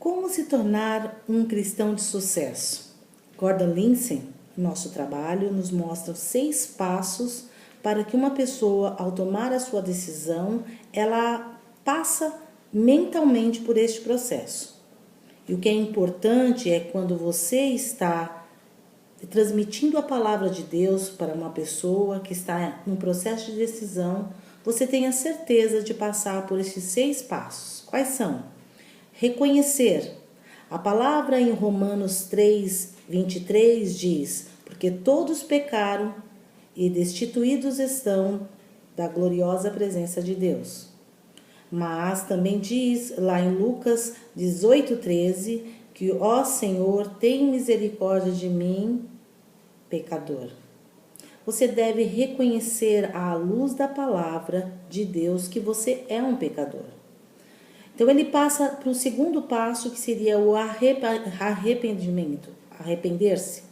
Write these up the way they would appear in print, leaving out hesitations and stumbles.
Como se tornar um cristão de sucesso? Gordon Lindsay, nosso trabalho, nos mostra 6 passos para que uma pessoa, ao tomar a sua decisão, ela passa mentalmente por este processo. E o que é importante é quando você está transmitindo a palavra de Deus para uma pessoa que está no processo de decisão, você tenha certeza de passar por esses 6 passos. Quais são? Reconhecer. A palavra em Romanos 3:23 diz: porque todos pecaram e destituídos estão da gloriosa presença de Deus. Mas também diz lá em Lucas 18:13 que, ó Senhor, tem misericórdia de mim, pecador. Você deve reconhecer à luz da palavra de Deus que você é um pecador. Então ele passa para o segundo passo, que seria o arrependimento, arrepender-se.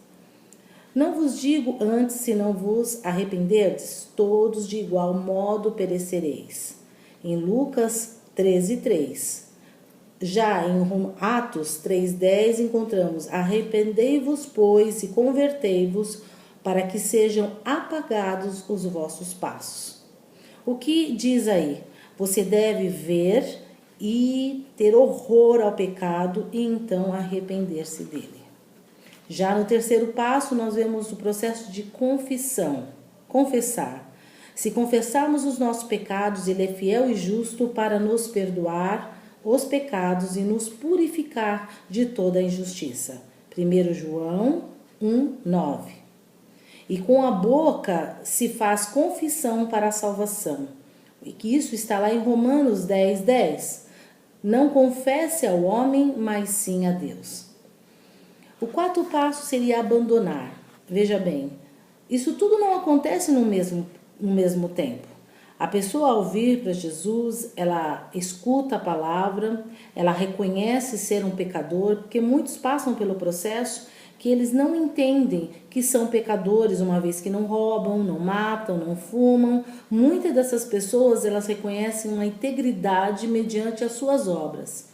Não vos digo antes, se não vos arrependerdes, todos de igual modo perecereis. Em Lucas 13:3. Já em Atos 3:10 encontramos: arrependei-vos, pois, e convertei-vos, para que sejam apagados os vossos passos. O que diz aí? Você deve ver e ter horror ao pecado e então arrepender-se dele. Já no terceiro passo, nós vemos o processo de confissão, confessar. Se confessarmos os nossos pecados, ele é fiel e justo para nos perdoar os pecados e nos purificar de toda a injustiça. 1 João 1:9. E com a boca se faz confissão para a salvação. E que isso está lá em Romanos 10:10. Não confesse ao homem, mas sim a Deus. O quarto passo seria abandonar. Veja bem, isso tudo não acontece no mesmo tempo. A pessoa, ao vir para Jesus, ela escuta a palavra, ela reconhece ser um pecador, porque muitos passam pelo processo que eles não entendem que são pecadores, uma vez que não roubam, não matam, não fumam. Muitas dessas pessoas, elas reconhecem uma integridade mediante as suas obras.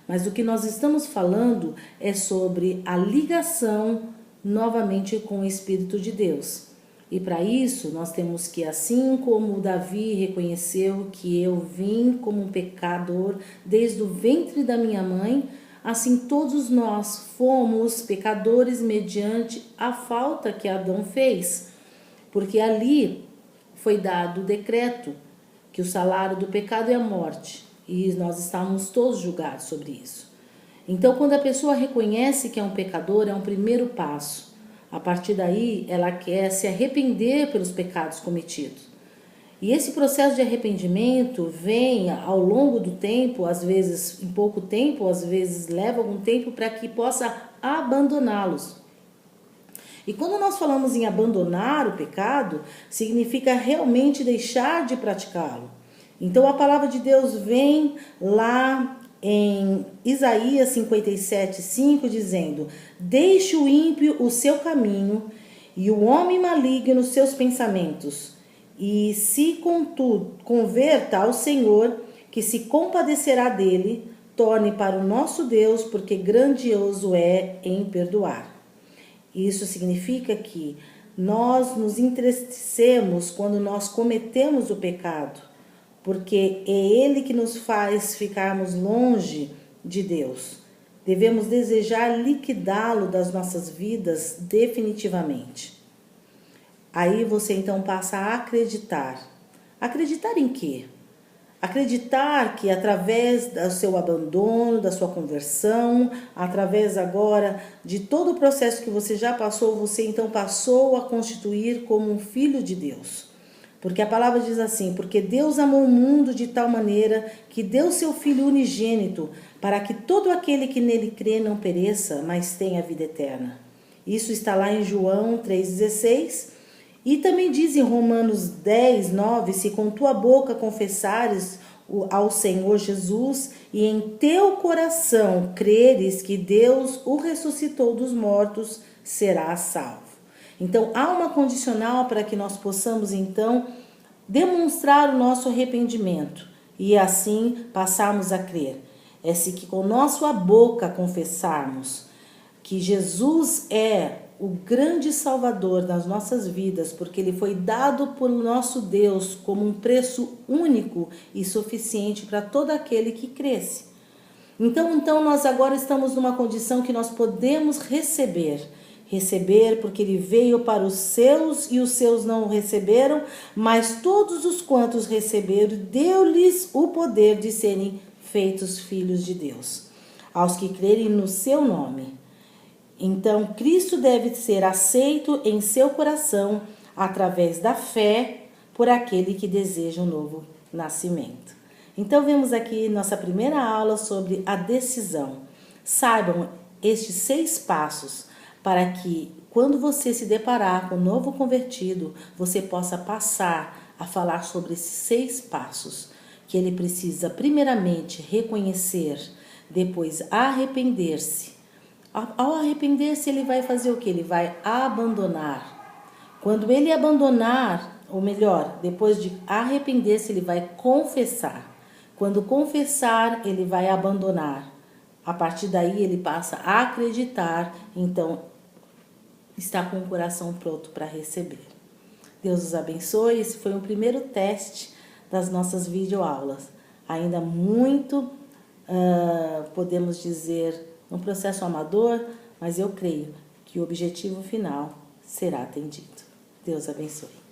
Mas o que nós estamos falando é sobre a ligação novamente com o Espírito de Deus. E para isso, nós temos que, assim como Davi reconheceu que eu vim como um pecador desde o ventre da minha mãe, assim todos nós fomos pecadores mediante a falta que Adão fez. Porque ali foi dado o decreto que o salário do pecado é a morte. E nós estávamos todos julgados sobre isso. Então, quando a pessoa reconhece que é um pecador, é um primeiro passo. A partir daí, ela quer se arrepender pelos pecados cometidos. E esse processo de arrependimento vem ao longo do tempo, às vezes em pouco tempo, às vezes leva algum tempo para que possa abandoná-los. E quando nós falamos em abandonar o pecado, significa realmente deixar de praticá-lo. Então a palavra de Deus vem lá em Isaías 57:5 dizendo: deixe o ímpio o seu caminho e o homem maligno os seus pensamentos, e se contudo converta ao Senhor, que se compadecerá dele, torne para o nosso Deus, porque grandioso é em perdoar. Isso significa que nós nos entristecemos quando nós cometemos o pecado, porque é ele que nos faz ficarmos longe de Deus. Devemos desejar liquidá-lo das nossas vidas definitivamente. Aí você então passa a acreditar. Acreditar em quê? Acreditar que através do seu abandono, da sua conversão, através agora de todo o processo que você já passou, você então passou a constituir como um filho de Deus. Porque a palavra diz assim: porque Deus amou o mundo de tal maneira que deu seu Filho unigênito, para que todo aquele que nele crê não pereça, mas tenha vida eterna. Isso está lá em João 3,16. E também diz em Romanos 10:9, se com tua boca confessares ao Senhor Jesus e em teu coração creres que Deus o ressuscitou dos mortos, serás salvo. Então, há uma condicional para que nós possamos, então, demonstrar o nosso arrependimento e assim passarmos a crer. É se que com nossa boca confessarmos que Jesus é o grande Salvador das nossas vidas, porque Ele foi dado por nosso Deus como um preço único e suficiente para todo aquele que cresce. Então nós agora estamos numa condição que nós podemos receber porque Ele veio para os seus e os seus não o receberam, mas todos os quantos receberam, deu-lhes o poder de serem feitos filhos de Deus, aos que crerem no seu nome. Então, Cristo deve ser aceito em seu coração através da fé por aquele que deseja um novo nascimento. Então, vemos aqui nossa primeira aula sobre a decisão. Saibam estes 6 passos para que, quando você se deparar com um novo convertido, você possa passar a falar sobre esses 6 passos, que ele precisa primeiramente reconhecer, depois arrepender-se. Ao arrepender-se, ele vai fazer o que? Ele vai abandonar. Quando ele abandonar, ou melhor, depois de arrepender-se, ele vai confessar. Quando confessar, ele vai abandonar. A partir daí, ele passa a acreditar, então está com o coração pronto para receber. Deus os abençoe. Esse foi o primeiro teste das nossas videoaulas. Ainda muito, podemos dizer, um processo amador, mas eu creio que o objetivo final será atendido. Deus abençoe.